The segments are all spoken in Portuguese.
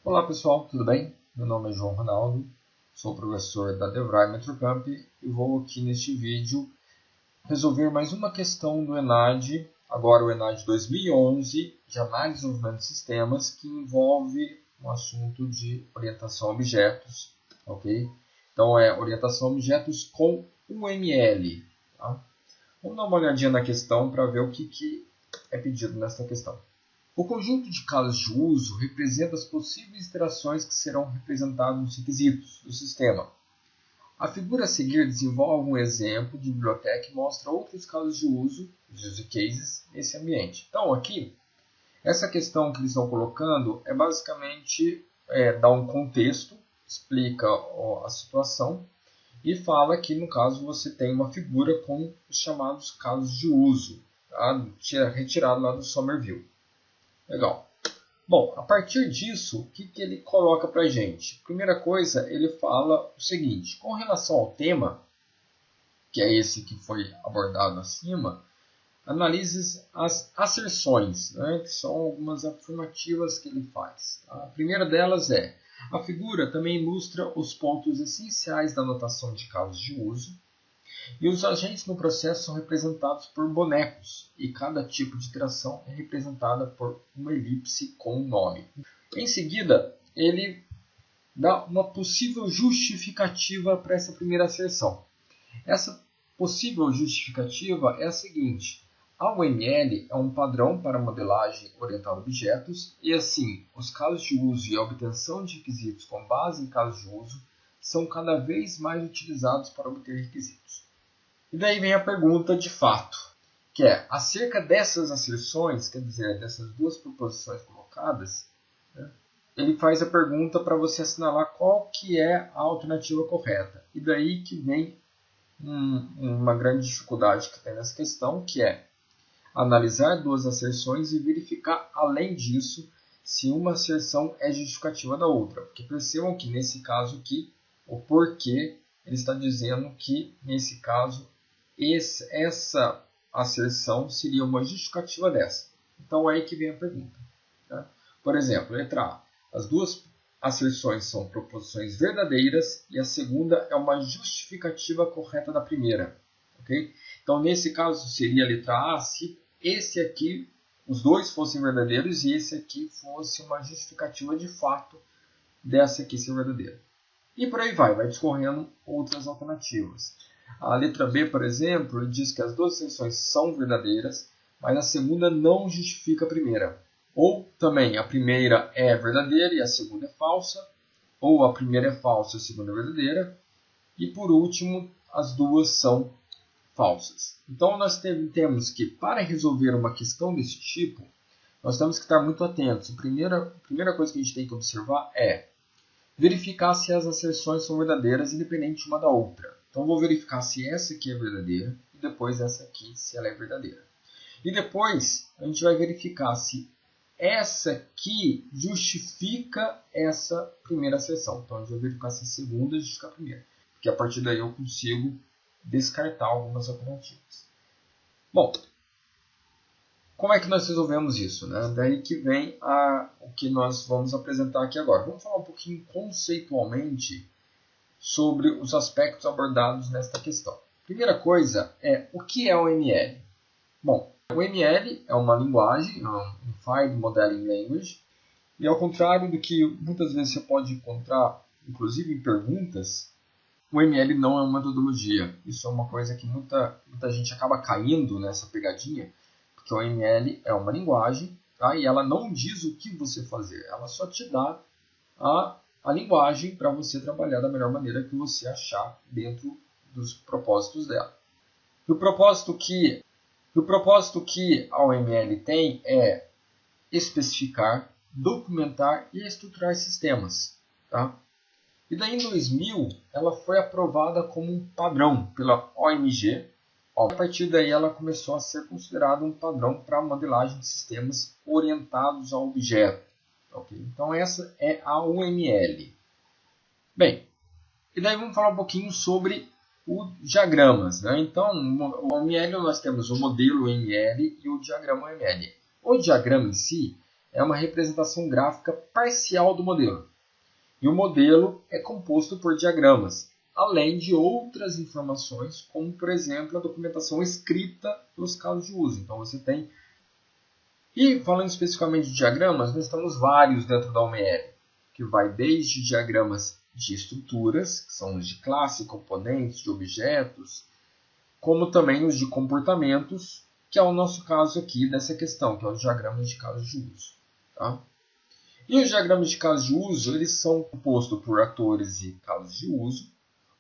Olá pessoal, tudo bem? Meu nome é João Ronaldo, sou professor da DeVry Metrocamp e vou aqui neste vídeo resolver mais uma questão do ENAD, agora o ENAD 2011, de análise de desenvolvimento de sistemas, que envolve um assunto de orientação a objetos, ok? Então é orientação a objetos com UML. Tá? Vamos dar uma olhadinha na questão para ver o que é pedido nessa questão. O conjunto de casos de uso representa as possíveis interações que serão representadas nos requisitos do sistema. A figura a seguir desenvolve um exemplo de biblioteca e mostra outros casos de uso, os use cases, nesse ambiente. Então, aqui, essa questão que eles estão colocando é basicamente dar um contexto, explica a situação e fala que, no caso, você tem uma figura com os chamados casos de uso, tá? Retirado lá do Somerville. Legal. Bom, a partir disso, o que ele coloca para a gente? Primeira coisa, ele fala o seguinte: com relação ao tema, que é esse que foi abordado acima, analise as asserções, né, que são algumas afirmativas que ele faz. A primeira delas é: a figura também ilustra os pontos essenciais da notação de casos de uso, e os agentes no processo são representados por bonecos, e cada tipo de interação é representada por uma elipse com um nome. Em seguida, ele dá uma possível justificativa para essa primeira asserção. Essa possível justificativa é a seguinte: a UML é um padrão para modelagem orientada a objetos, e assim, os casos de uso e a obtenção de requisitos com base em casos de uso são cada vez mais utilizados para obter requisitos. E daí vem a pergunta de fato, que é, acerca dessas asserções, quer dizer, dessas duas proposições colocadas, né, ele faz a pergunta para você assinalar qual que é a alternativa correta. E daí que vem uma grande dificuldade que tem nessa questão, que é analisar duas asserções e verificar, além disso, se uma asserção é justificativa da outra. Porque percebam que, nesse caso aqui, o porquê, ele está dizendo que, nesse caso, essa asserção seria uma justificativa dessa. Então, é aí que vem a pergunta. Tá? Por exemplo, letra A. As duas asserções são proposições verdadeiras e a segunda é uma justificativa correta da primeira. Okay? Então, nesse caso, seria a letra A se esse aqui, os dois fossem verdadeiros e esse aqui fosse uma justificativa de fato dessa aqui ser verdadeira. E por aí vai discorrendo outras alternativas. A letra B, por exemplo, diz que as duas asserções são verdadeiras, mas a segunda não justifica a primeira. Ou também a primeira é verdadeira e a segunda é falsa, ou a primeira é falsa e a segunda é verdadeira, e por último, as duas são falsas. Então nós temos que, para resolver uma questão desse tipo, nós temos que estar muito atentos. A primeira coisa que a gente tem que observar é verificar se as asserções são verdadeiras independente uma da outra. Então vou verificar se essa aqui é verdadeira e depois essa aqui se ela é verdadeira. E depois a gente vai verificar se essa aqui justifica essa primeira asserção. Então a gente vai verificar se a segunda justifica a primeira. Porque a partir daí eu consigo descartar algumas alternativas. Bom, como é que nós resolvemos isso? Né? Daí que vem o que nós vamos apresentar aqui agora. Vamos falar um pouquinho conceitualmente sobre os aspectos abordados nesta questão. Primeira coisa é o que é o ML? Bom, o ML é uma linguagem, um Unified Modeling Language, e ao contrário do que muitas vezes você pode encontrar, inclusive em perguntas, o ML não é uma metodologia. Isso é uma coisa que muita gente acaba caindo nessa pegadinha, porque o ML é uma linguagem, tá? E ela não diz o que você fazer, ela só te dá a linguagem para você trabalhar da melhor maneira que você achar dentro dos propósitos dela. E o propósito que a OML tem é especificar, documentar e estruturar sistemas. Tá? E daí em 2000 ela foi aprovada como um padrão pela OMG. A partir daí ela começou a ser considerada um padrão para a modelagem de sistemas orientados a objeto. Okay? Então essa é a UML. Bem, e daí vamos falar um pouquinho sobre os diagramas. Né? Então, o UML nós temos o modelo UML e o diagrama UML. O diagrama em si é uma representação gráfica parcial do modelo. E o modelo é composto por diagramas, além de outras informações, como, por exemplo, a documentação escrita dos casos de uso. Então, você tem... E, falando especificamente de diagramas, nós temos vários dentro da OML, que vai desde diagramas de estruturas, que são os de classe, componentes, de objetos, como também os de comportamentos, que é o nosso caso aqui dessa questão, que é os diagramas de casos de uso. Tá? E os diagramas de casos de uso, eles são compostos por atores e casos de uso.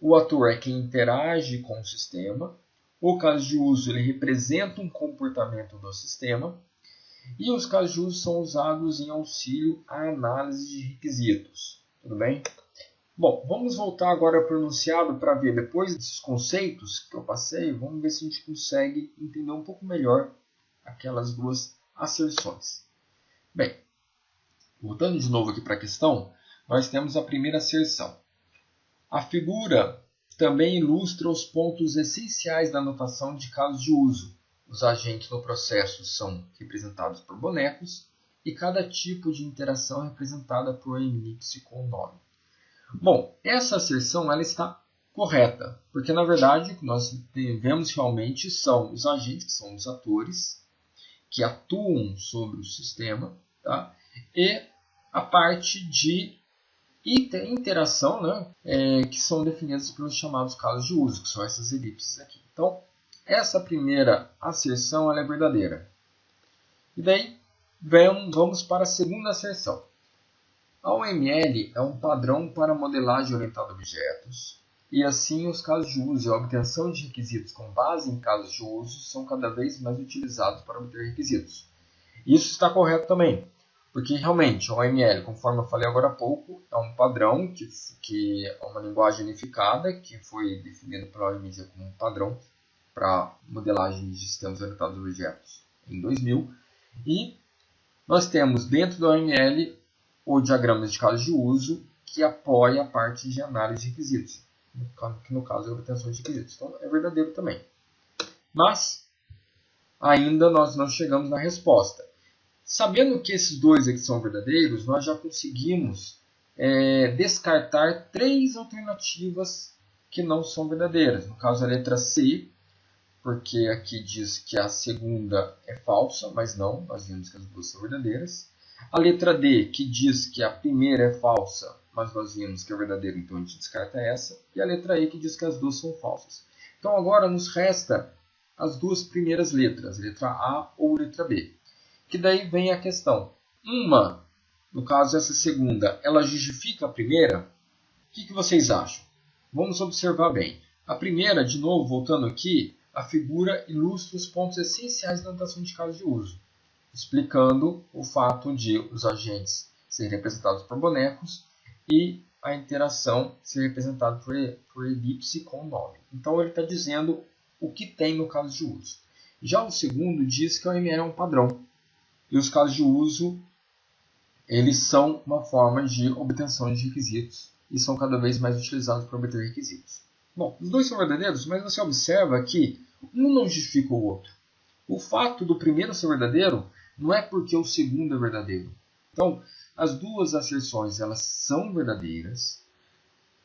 O ator é quem interage com o sistema. O caso de uso ele representa um comportamento do sistema. E os casos de uso são usados em auxílio à análise de requisitos. Tudo bem? Bom, vamos voltar agora para o enunciado para ver, depois desses conceitos que eu passei, vamos ver se a gente consegue entender um pouco melhor aquelas duas asserções. Bem, voltando de novo aqui para a questão, nós temos a primeira asserção. A figura também ilustra os pontos essenciais da notação de casos de uso. Os agentes no processo são representados por bonecos e cada tipo de interação é representada por uma elipse com o nome. Bom, essa asserção ela está correta, porque na verdade o que nós vemos realmente são os agentes, que são os atores, que atuam sobre o sistema, tá? E a parte de interação, né, que são definidas pelos chamados casos de uso, que são essas elipses aqui. Então, essa primeira asserção ela é verdadeira. E daí, vamos para a segunda asserção. A OML é um padrão para modelagem orientada a objetos, e assim os casos de uso e a obtenção de requisitos com base em casos de uso são cada vez mais utilizados para obter requisitos. Isso está correto também, porque realmente a OML, conforme eu falei agora há pouco, é um padrão que é uma linguagem unificada, que foi definido pela OMG como um padrão para modelagem de sistemas orientados a objetos em 2000, e nós temos dentro da OML o diagrama de casos de uso, que apoia a parte de análise de requisitos, que no caso é a obtenção de requisitos. Então, é verdadeiro também. Mas, ainda nós não chegamos na resposta. Sabendo que esses dois aqui são verdadeiros, nós já conseguimos descartar três alternativas que não são verdadeiras. No caso, a letra C, porque aqui diz que a segunda é falsa, mas não, nós vimos que as duas são verdadeiras. A letra D, que diz que a primeira é falsa, mas nós vimos que é verdadeira, então a gente descarta essa. E a letra E, que diz que as duas são falsas. Então agora nos resta as duas primeiras letras, letra A ou letra B. Que daí vem a questão. Uma, no caso essa segunda, ela justifica a primeira? O que vocês acham? Vamos observar bem. A primeira, de novo, voltando aqui, a figura ilustra os pontos essenciais da notação de casos de uso, explicando o fato de os agentes serem representados por bonecos e a interação ser representada por elipse com o nome. Então ele está dizendo o que tem no caso de uso. Já o segundo diz que o OML é um padrão. E os casos de uso eles são uma forma de obtenção de requisitos e são cada vez mais utilizados para obter requisitos. Bom, os dois são verdadeiros, mas você observa que um não justifica o outro. O fato do primeiro ser verdadeiro não é porque o segundo é verdadeiro. Então, as duas asserções elas são verdadeiras,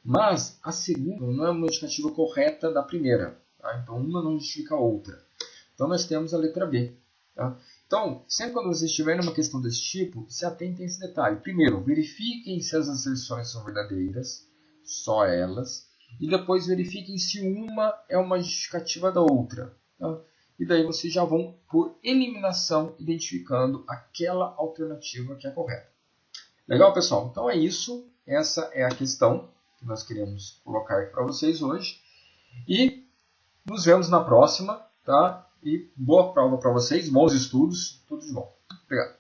mas a segunda não é uma indicativa correta da primeira. Tá? Então, uma não justifica a outra. Então, nós temos a letra B. Tá? Então, sempre quando vocês estiverem numa questão desse tipo, se atentem a esse detalhe. Primeiro, verifiquem se as asserções são verdadeiras, só elas, e depois verifiquem se uma é uma justificativa da outra. Tá? E daí vocês já vão, por eliminação, identificando aquela alternativa que é correta. Legal, pessoal? Então é isso. Essa é a questão que nós queremos colocar aqui para vocês hoje. E nos vemos na próxima, tá? E boa prova para vocês, bons estudos, tudo de bom. Obrigado.